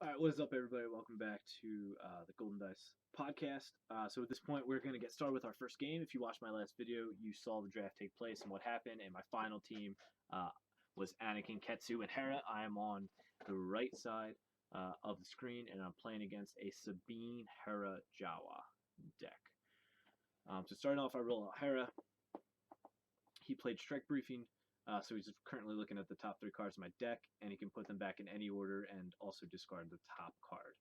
All right, what is up, everybody? Welcome back to the Golden Dice podcast. So at this point, we're going to get started with our first game. If you watched my last video, you saw the draft take place and what happened. And my final team was Anakin, Ketsu, and Hera. I am on the right side of the screen, and I'm playing against a Sabine, Hera, Jawa deck. So starting off, I roll out Hera. He played Strike Briefing. So he's currently looking at the top 3 cards of my deck, and he can put them back in any order and also discard the top card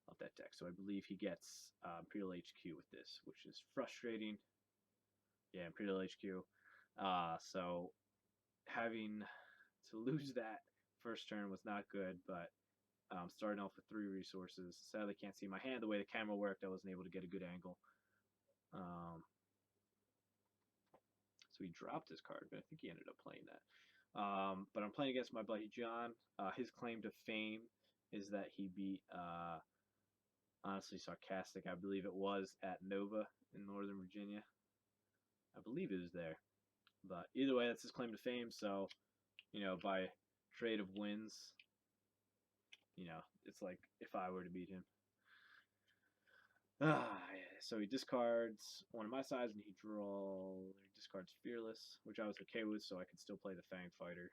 of that deck. So I believe he gets Imperial HQ with this, which is frustrating. Yeah, Imperial HQ. So having to lose that first turn was not good, but starting off with 3 resources. Sadly, can't see my hand. The way the camera worked, I wasn't able to get a good angle. So he dropped his card, but I think he ended up playing that. But I'm playing against my buddy John. His claim to fame is that he beat Honestly Sarcastic, I believe it was, at Nova in Northern Virginia. I believe it was there. But either way, that's his claim to fame. So, by trade of wins, it's like if I were to beat him. So he discards one of my sides, and he discards Fearless, which I was okay with, so I could still play the Fang Fighter.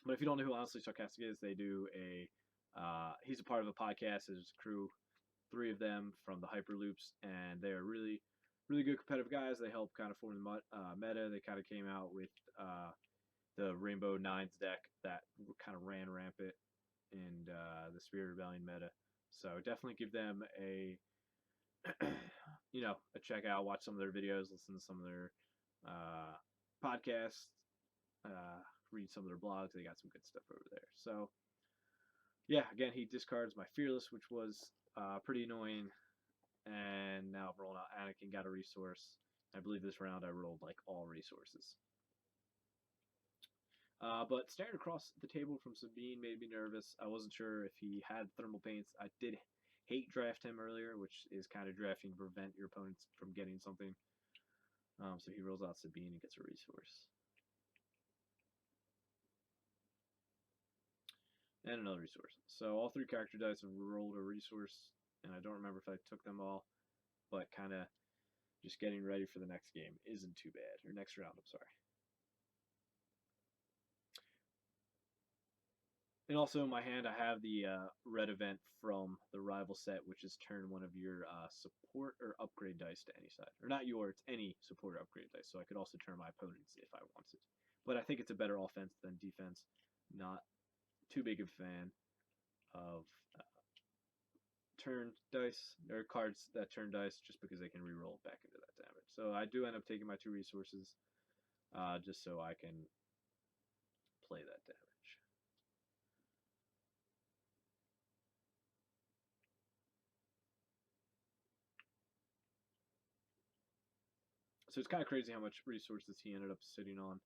But if you don't know who Honestly Sarcastic is, they do he's a part of a podcast. There's a crew, 3 of them from the Hyperloops, and they are really, really good competitive guys. They help kind of form the meta. They kind of came out with the Rainbow Nines deck that kind of ran rampant in the Spirit Rebellion meta. So definitely give them a check out, watch some of their videos, listen to some of their podcasts, read some of their blogs. They got some good stuff over there. So yeah, again, he discards my Fearless, which was pretty annoying. And now I'm rolling out Anakin, got a resource. I believe this round I rolled like all resources. But staring across the table from Sabine made me nervous. I wasn't sure if he had thermal paints. I did hate draft him earlier, which is kind of drafting to prevent your opponents from getting something. So he rolls out Sabine and gets a resource. And another resource. So all 3 character dice have rolled a resource, and I don't remember if I took them all, but kind of just getting ready for the next game isn't too bad. Or next round, I'm sorry. And also in my hand, I have the red event from the rival set, which is turn one of your support or upgrade dice to any side. Or not your, it's any support or upgrade dice. So I could also turn my opponent's if I wanted. But I think it's a better offense than defense. Not too big of a fan of turn dice, or cards that turn dice, just because they can reroll back into that damage. So I do end up taking my 2 resources just so I can play that damage. So it's kind of crazy how much resources he ended up sitting on.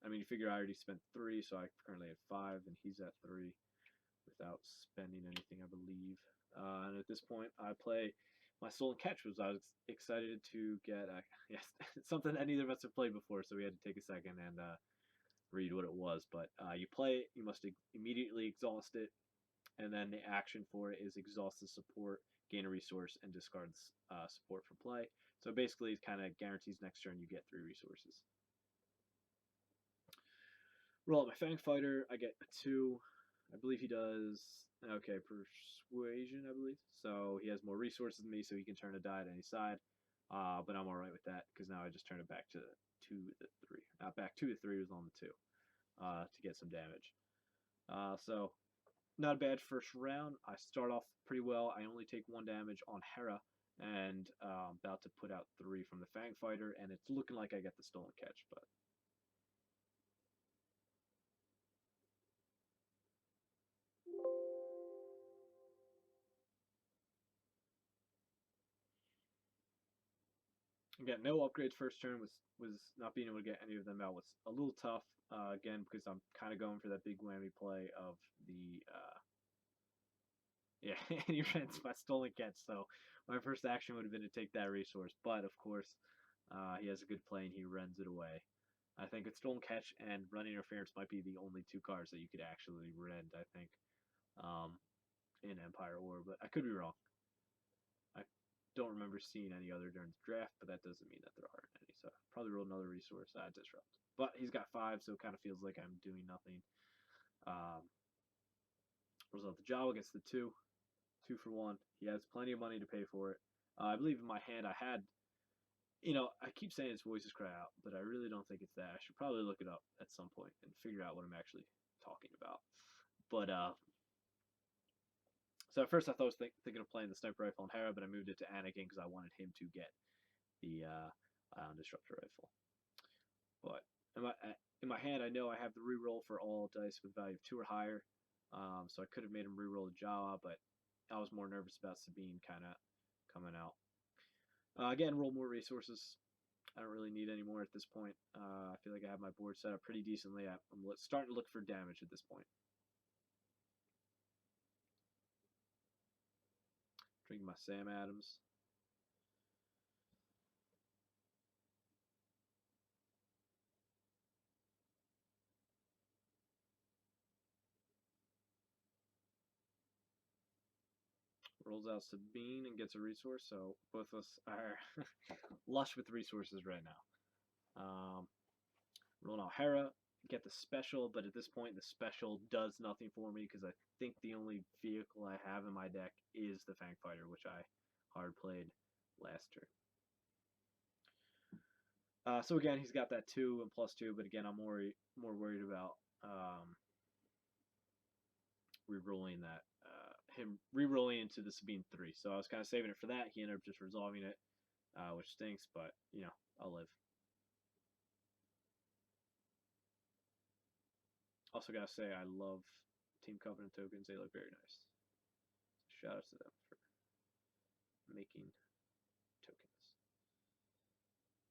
I mean, you figure I already spent 3, so I currently have 5, and he's at 3 without spending anything, I believe. And at this point, I play my Stolen Catch, which I was excited to get. Yes, something that neither of us have played before, so we had to take a second and read what it was. But you play it, you must immediately exhaust it, and then the action for it is exhaust the support, gain a resource, and discard support for play. So basically, it kind of guarantees next turn you get 3 resources. Roll out my Fang Fighter. I get a 2. I believe he does, okay, Persuasion, I believe. So he has more resources than me, so he can turn a die at any side. But I'm alright with that, because now I just turn it back to 2 to 3. Back 2 to 3 was on the 2 to get some damage. So not a bad first round. I start off pretty well. I only take 1 damage on Hera, and about to put out 3 from the Fang Fighter, and it's looking like I get the Stolen Catch, but again, no upgrades first turn was not being able to get any of them out was a little tough. Again, because I'm kind of going for that big whammy play of the yeah, and he rents my Stolen Catch. So my first action would have been to take that resource, but of course he has a good play and he rents it away. I think it's Stolen Catch and Running Interference might be the only two cards that you could actually rend, I think, in Empire War, but I could be wrong. I don't remember seeing any other during the draft, but that doesn't mean that there aren't any. So probably roll another resource. Disrupt. But he's got 5, so it kind of feels like I'm doing nothing. Result, the Jawa gets the 2. 2 for 1. He has plenty of money to pay for it. I believe in my hand I had, I keep saying his voices cry out, but I really don't think it's that. I should probably look it up at some point and figure out what I'm actually talking about. But, so at first I thought I was thinking of playing the Sniper Rifle on Hera, but I moved it to Anakin because I wanted him to get the Ion Disruptor Rifle. But in my hand, I know I have the reroll for all dice with value of 2 or higher, so I could have made him reroll the Jawa, but I was more nervous about Sabine kind of coming out. Again, roll more resources. I don't really need any more at this point. I feel like I have my board set up pretty decently. I'm starting to look for damage at this point. Drink my Sam Adams. Rolls out Sabine and gets a resource, so both of us are lush with resources right now. Rolling out Hera, get the special, but at this point the special does nothing for me because I think the only vehicle I have in my deck is the Fang Fighter, which I hard played last turn. So again, he's got that 2 and +2, but again, I'm more worried about re-rolling that, him re-rolling into the Sabine 3. So I was kind of saving it for that. He ended up just resolving it, which stinks, but, I'll live. Also gotta say, I love Team Covenant tokens. They look very nice. Shout out to them for making tokens.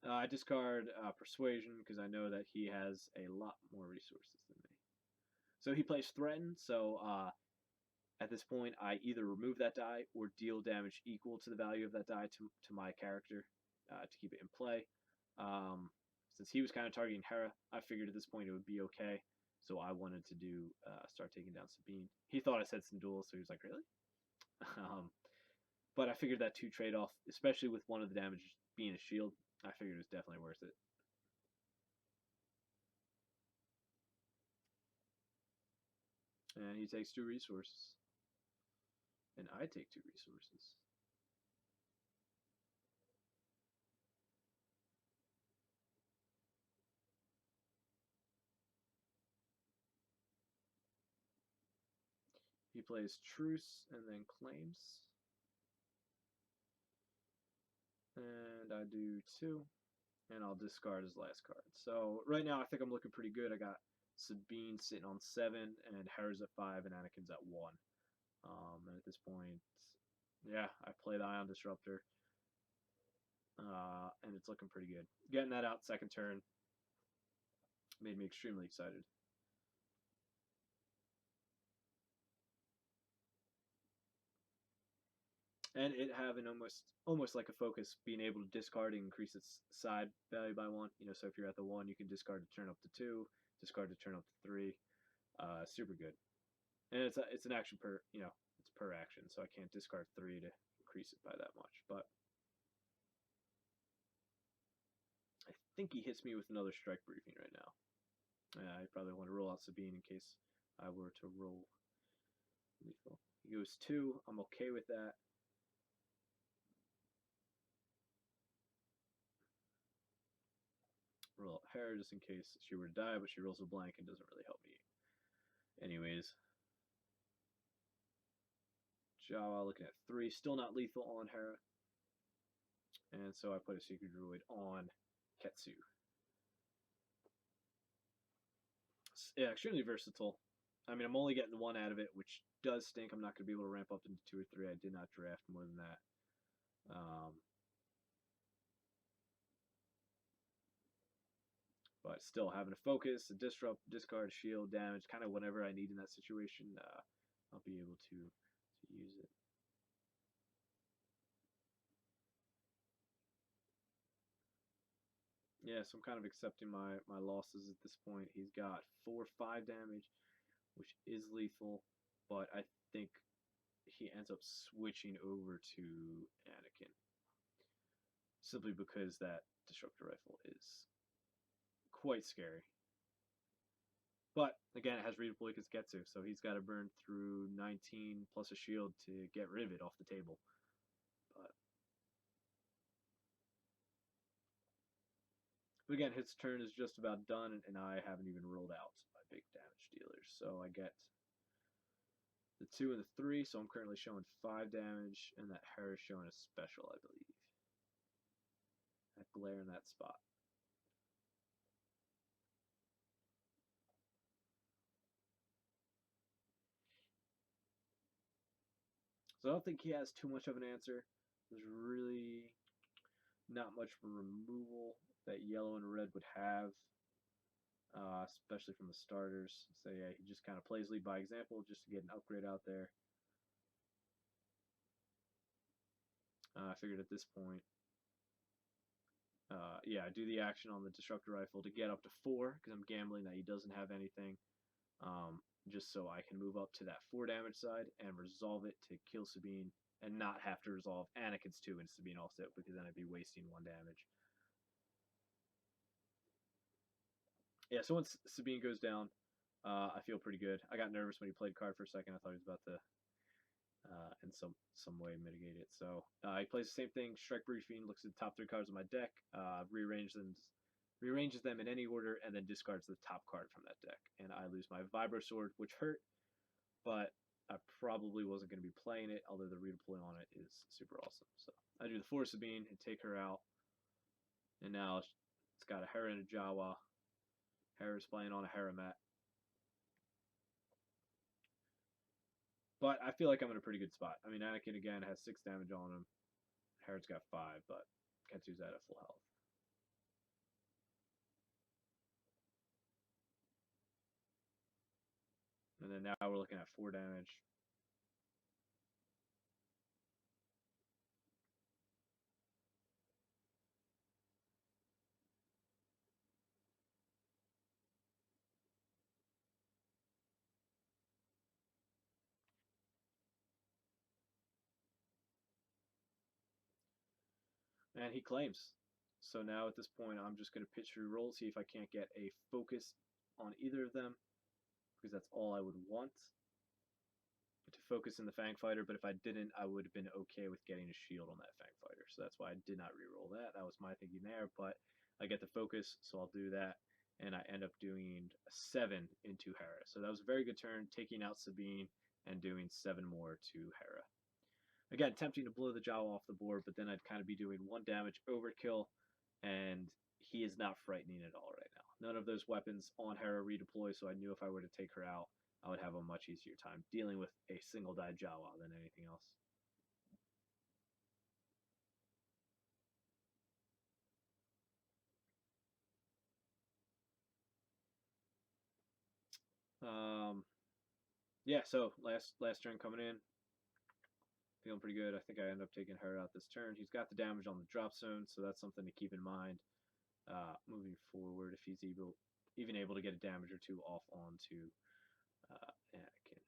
I discard Persuasion because I know that he has a lot more resources than me. So he plays Threaten, so at this point I either remove that die or deal damage equal to the value of that die to my character to keep it in play. Since he was kind of targeting Hera, I figured at this point it would be okay. So I wanted to do start taking down Sabine. He thought I said some duels, so he was like, really? But I figured that 2 trade-off, especially with one of the damage being a shield, I figured it was definitely worth it. And he takes 2 resources. And I take 2 resources. He plays Truce and then Claims. And I do 2. And I'll discard his last card. So right now I think I'm looking pretty good. I got Sabine sitting on 7, and Hera's at 5, and Anakin's at 1. And at this point, yeah, I play the Ion Disruptor. And it's looking pretty good. Getting that out second turn made me extremely excited. And it having almost like a focus, being able to discard and increase its side value by 1. So if you're at the 1, you can discard to turn up to 2, discard to turn up to 3. Super good. And it's an action per, it's per action, so I can't discard 3 to increase it by that much. But I think he hits me with another strike briefing right now. I probably want to roll out Sabine in case I were to roll lethal. He goes 2. I'm okay with that. Roll out Hera just in case she were to die, but she rolls a blank and doesn't really help me. Anyways. Jawa looking at 3. Still not lethal on Hera. And so I put a Secret Druid on Ketsu. Yeah, extremely versatile. I mean, I'm only getting 1 out of it, which does stink. I'm not going to be able to ramp up into 2 or 3. I did not draft more than that. But still, having a focus, a disrupt, discard, shield, damage, kind of whatever I need in that situation, I'll be able to use it. Yeah, so I'm kind of accepting my losses at this point. He's got 4-5 damage, which is lethal, but I think he ends up switching over to Anakin simply because that destructor rifle is quite scary. But again, it has redeploy because Ketsu, so he's got to burn through 19 plus a shield to get rid of it off the table. But again, his turn is just about done, and I haven't even rolled out my big damage dealers. So I get the 2 and the 3, so I'm currently showing 5 damage, and that Hera is showing a special, I believe. That glare in that spot. So I don't think he has too much of an answer. There's really not much removal that yellow and red would have, especially from the starters. So yeah, he just kind of plays lead by example just to get an upgrade out there. I figured at this point, yeah, do the action on the destructor rifle to get up to 4 because I'm gambling that he doesn't have anything, just so I can move up to that 4 damage side and resolve it to kill Sabine and not have to resolve Anakin's 2 and Sabine also because then I'd be wasting 1 damage. Yeah, so once Sabine goes down, I feel pretty good. I got nervous when he played card for a second. I thought he was about to, in some way, mitigate it. So he plays the same thing. Strike briefing. Looks at the top 3 cards of my deck. Rearranges them in any order, and then discards the top card from that deck. And I lose my Vibro Sword, which hurt, but I probably wasn't going to be playing it. Although the redeploy on it is super awesome. So I do the 4 Sabine and take her out. And now it's got a Hera and a Jawa. Hera's playing on a Hera mat. But I feel like I'm in a pretty good spot. I mean, Anakin, again, has 6 damage on him. Hera's got 5, but Ketsu's at a full health. And then now we're looking at 4 damage. And he claims. So now at this point, I'm just going to pitch through rolls, see if I can't get a focus on either of them, because that's all I would want to focus in the Fang Fighter. But if I didn't, I would have been okay with getting a shield on that Fang Fighter. So that's why I did not re-roll that. That was my thinking there. But I get the focus, so I'll do that. And I end up doing a 7 into Hera. So that was a very good turn, taking out Sabine and doing 7 more to Hera. Again, tempting to blow the Jawa off the board, but then I'd kind of be doing 1 damage overkill, and he is not frightening at all right now. None of those weapons on Hera redeploy, so I knew if I were to take her out, I would have a much easier time dealing with a single die Jawa than anything else. Um, yeah, so last turn coming in, feeling pretty good. I think I end up taking her out this turn. He's got the damage on the drop zone, so that's something to keep in mind moving forward if he's even able to get a damage or 2 off onto Anakin.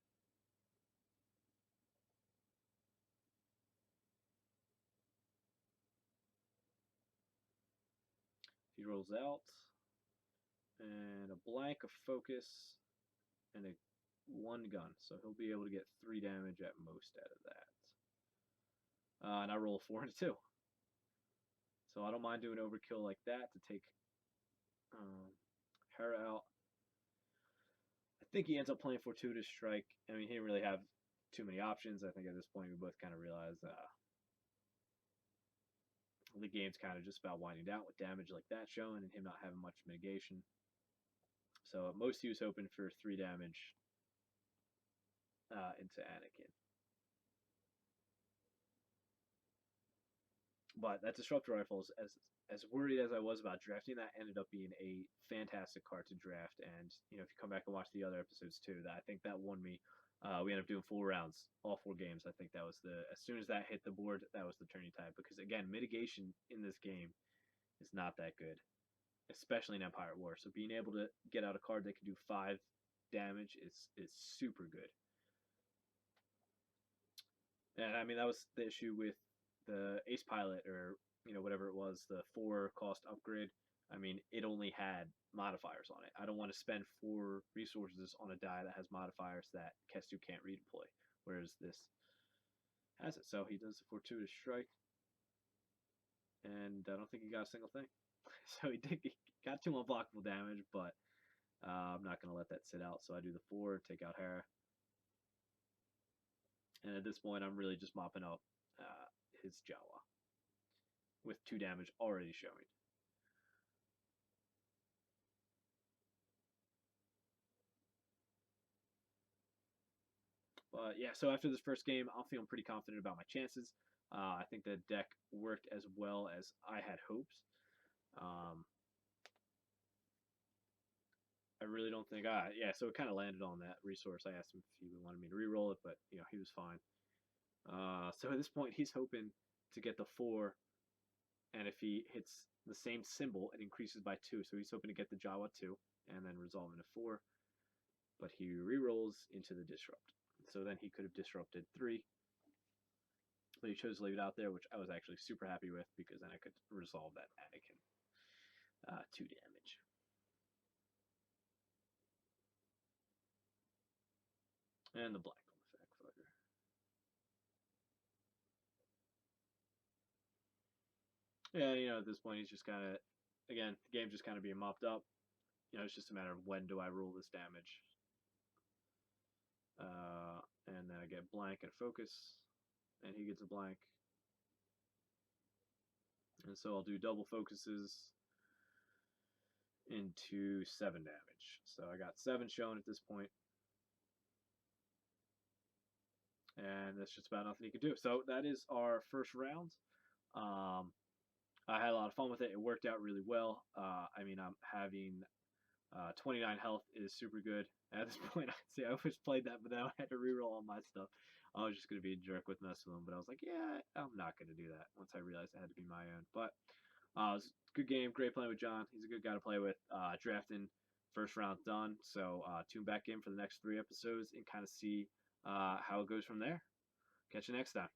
He rolls out and a blank, a focus, and a 1 gun, so he'll be able to get 3 damage at most out of that. And I roll a 4 and a 2. So I don't mind doing overkill like that to take Hera out. I think he ends up playing Fortuitous Strike. I mean, he didn't really have too many options. I think at this point we both kind of realized the game's kind of just about winding down with damage like that showing and him not having much mitigation. So at most he was hoping for 3 damage into Anakin. But that Disruptor Rifle, as worried as I was about drafting that, ended up being a fantastic card to draft. And if you come back and watch the other episodes too, that I think that won me. We ended up doing 4 rounds, all 4 games. I think that was as soon as that hit the board, that was the turning tide. Because again, mitigation in this game is not that good. especially in Empire War. So being able to get out a card that can do 5 damage is super good. And I mean that was the issue with the Ace Pilot, or whatever it was, the 4 cost upgrade. I mean, it only had modifiers on it. I don't want to spend 4 resources on a die that has modifiers that Ketsu can't redeploy, whereas this has it. So he does the fortuitous strike, and I don't think he got a single thing. So he got 2 unblockable damage, but I'm not going to let that sit out. So I do the 4, take out Hera. And at this point, I'm really just mopping up his Jawa with 2 damage already showing. But yeah, so after this first game, I'm feeling pretty confident about my chances. I think the deck worked as well as I had hopes. I really don't think yeah, so it kind of landed on that resource. I asked him if he wanted me to re-roll it, but he was fine. So at this point, he's hoping to get the 4, and if he hits the same symbol, it increases by 2. So he's hoping to get the Jawa 2 and then resolve into 4. But he re-rolls into the disrupt. So then he could have disrupted 3. But he chose to leave it out there, which I was actually super happy with, because then I could resolve that Anakin 2 damage. And the blank on the fact fucker. Yeah, at this point he's just kind of, again, the game's just kind of being mopped up. It's just a matter of when do I roll this damage. And then I get blank and focus, and he gets a blank. And so I'll do double focuses into 7 damage. So I got 7 shown at this point. And that's just about nothing he could do. So that is our first round. I had a lot of fun with it. It worked out really well. I mean, I'm having 29 health is super good. At this point, I'd say I always played that, but then I had to reroll all my stuff. I was just going to be a jerk with messing with them, but I was like, yeah, I'm not going to do that once I realized it had to be my own. But it was a good game. Great playing with John. He's a good guy to play with. Drafting first round done. So tune back in for the next 3 episodes and kind of see how it goes from there. Catch you next time.